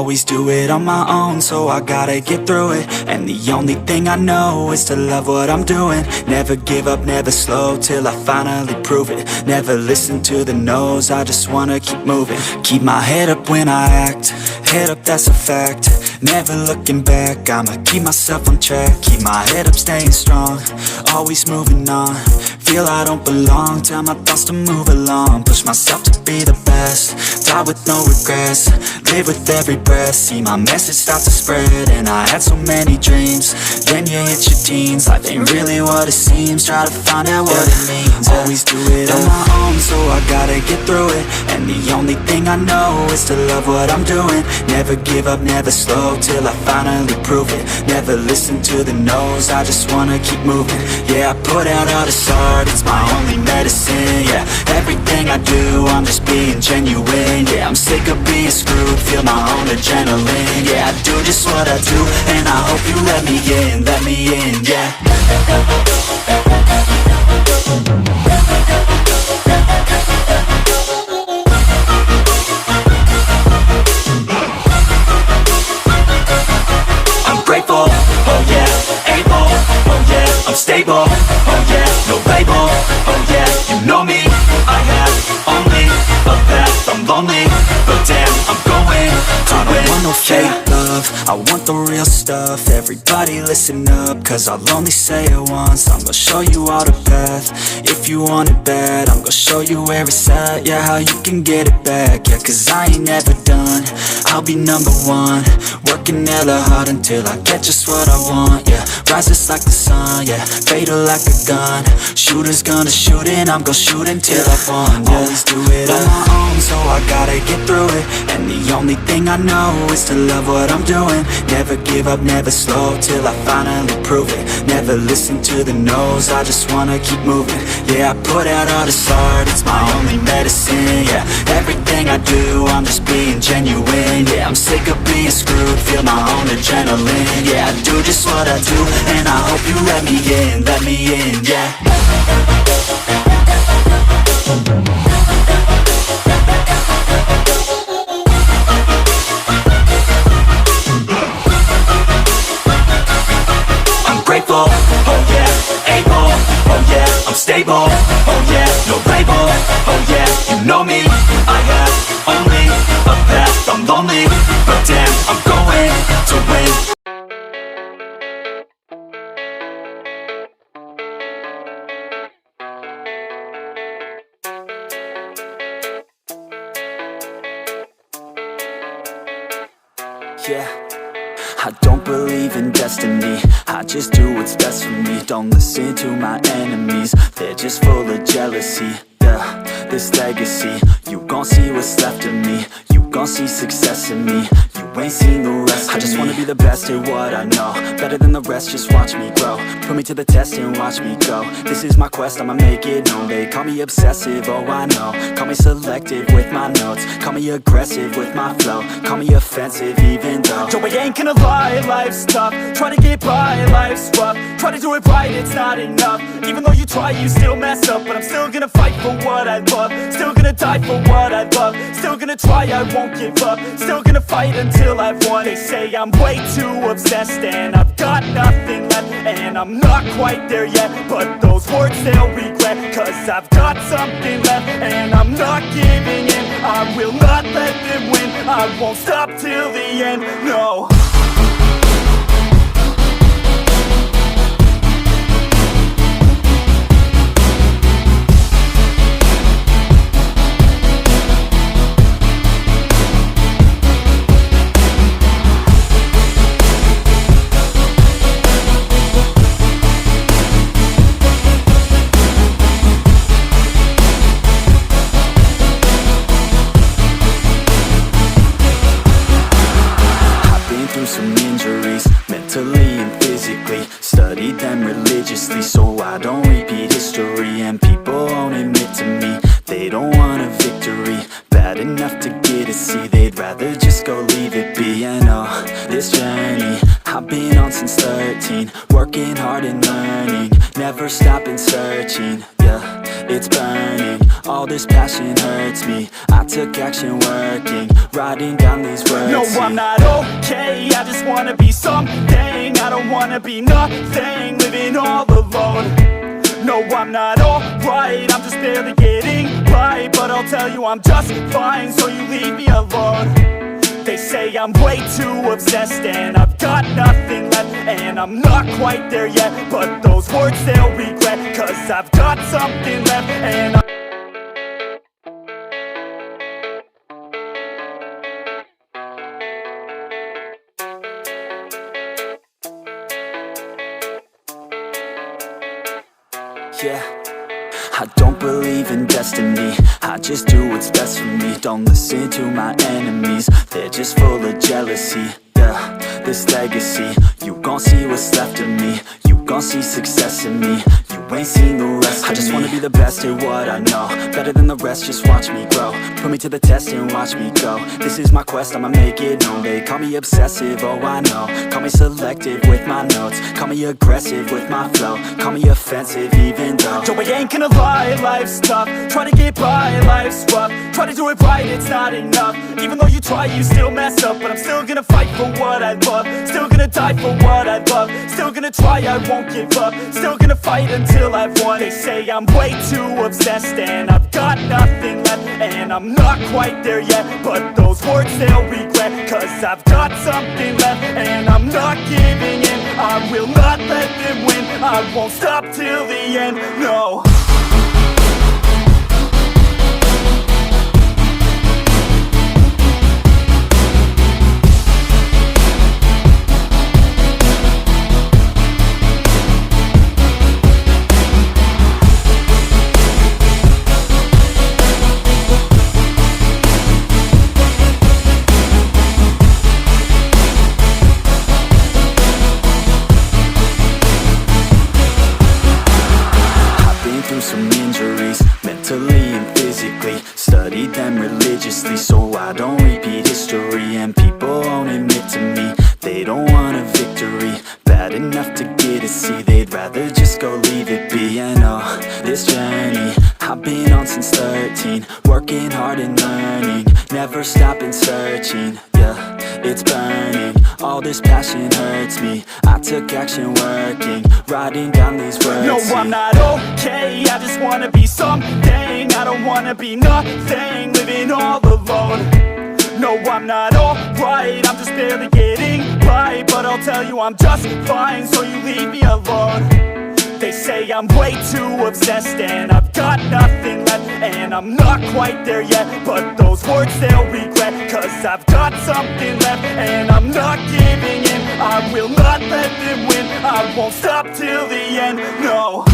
always do it on my own, so I gotta get through it. And the only thing I know is to love what I'm doing. Never give up, never slow, till I finally prove it. Never listen to the no's, I just wanna keep moving. Keep my head up when I act, head up, that's a fact. Never looking back, I'ma keep myself on track. Keep my head up, staying strong, always moving on. Feel I don't belong, tell my thoughts to move along. Push myself to be the best, die with no regrets. Live with every breath, see my message start to spread. And I had so many dreams, then you hit your teens. Life ain't really what it seems, try to find out what it means. Always do it on my own, so I gotta get through it. And the only thing I know is to love what I'm doing. Never give up, never slow, till I finally prove it. Never listen to the no's, I just wanna keep moving. Yeah, I put out all this art, it's my only medicine. Yeah, everything I do, I'm just being genuine. Yeah, I'm sick of being screwed, feel my own adrenaline. Yeah, I do just what I do, and I hope you let me in, yeah. I'm grateful, oh yeah, able, oh yeah, I'm stable, oh yeah, no label, oh yeah, you know me, I have only a path, I'm lonely, but damn, I'm going to win. I don't want no fake love, I want the real stuff. Everybody listen up, cause I'll only say it once. I'm gonna show you all the path, if you want it bad. I'm gonna show you where it's at, yeah, how you can get it back. Yeah, cause I ain't never done, I'll be number one. Working hella hard until I get just what I want, yeah. Rises like the sun, yeah, fatal like a gun. Shooter's gonna shoot and I'm gonna shoot until I won, yeah. Always do it on my own, so I gotta get through it. And the only thing I know is to love what I'm doing. Never give up, never slow, till I finally prove it. Never listen to the no's, I just wanna keep moving. Yeah, I put out all this art, it's my only medicine. Yeah, everything I do, I'm just being genuine. Yeah, I'm sick of being screwed, feel my own adrenaline. Yeah, I do just what I do, and I hope you let me in, yeah. Grateful, oh yeah, able, oh yeah, I'm stable, oh yeah, no label, oh yeah, you know me, I have only a path, I'm lonely, but damn, I'm going to win. Yeah, I don't believe in destiny, I just do what's best for me. Don't listen to my enemies, they're just full of jealousy. Yeah, this legacy, you gon' see what's left of me. You gon' see success in me, you ain't seen the rest of me. I just wanna be the best at what I know, better than the rest, just watch me grow. Put me to the test and watch me go. This is my quest, I'ma make it known. They call me obsessive, oh I know. Call me selective with my notes, call me aggressive with my flow. Call me offensive even though Joe, I ain't gonna lie, life's tough. Try to get by, life's rough. Try to do it right, it's not enough. Even though you try, you still mess up. But I'm still gonna fight for what I love, still gonna die for what I love. Still gonna try, I won't give up. Still gonna fight until I've won. They say I'm way too obsessed and I've got nothing left, and I'm not quite there yet, but those words they'll regret. Cause I've got something left and I'm not giving in. I will not let them win, I won't stop till the end, no. Some injuries, mentally and physically. Studied them religiously so I don't repeat history. And people won't admit to me they don't want a victory bad enough to get a C. They'd rather just go leave it be. I know this journey I've been on since 13, working hard and learning, never stopping searching. Yeah, it's burning, All this passion hurts me. I took action working, writing down these words. No, I'm not okay, I just wanna be something. I don't wanna be nothing, living all alone. No, I'm not alright, I'm just barely getting by. But I'll tell you I'm just fine, so you leave me alone. They say I'm way too obsessed and I've got nothing left, and I'm not quite there yet, but those words they'll regret, 'cause I've got something left and yeah. I don't believe in destiny, I just do what's best for me. Don't listen to my enemies, they're just full of jealousy. Yeah, this legacy, you gon' see what's left of me. You gon' see success in me, you ain't seen the rest of me. I just wanna be the best at what I know, better than the rest, just watch me grow. Put me to the test and watch me go. This is my quest, I'ma make it known. They call me obsessive, oh I know. Call me selective with my notes, call me aggressive with my flow, call me offensive even though Joe, I ain't gonna lie, life's tough. Try to get by, life's rough. Try to do it right, it's not enough. Even though you try, you still mess up. But I'm still gonna fight for what I love, still gonna die for what I love, still gonna try, I won't give up, still gonna fight until I've won. They say I'm way too obsessed and I've got nothing left, and I'm not quite there yet, but those words they'll regret, 'cause I've got something left and I'm not giving in. I will not let them win, I won't stop till the end, no. Some injuries, mentally and physically. Studied them religiously so I don't repeat history. And people won't admit to me they don't want a victory bad enough to get a C. They'd rather just go leave it be. And oh, this journey I've been on since 13, working hard and learning, never stopping searching. Yeah, it's burning, all this passion hurts me. I took action working, writing down these words. No, I'm not okay, I just wanna be something. I don't wanna be nothing, living all alone. No, I'm not alright, I'm just barely getting by. But I'll tell you I'm just fine, so you leave me alone. They say I'm way too obsessed and I've got nothing left, and I'm not quite there yet, but those words they'll regret, 'cause I've got something left and I'm not giving in. I will not let them win, I won't stop till the end, no.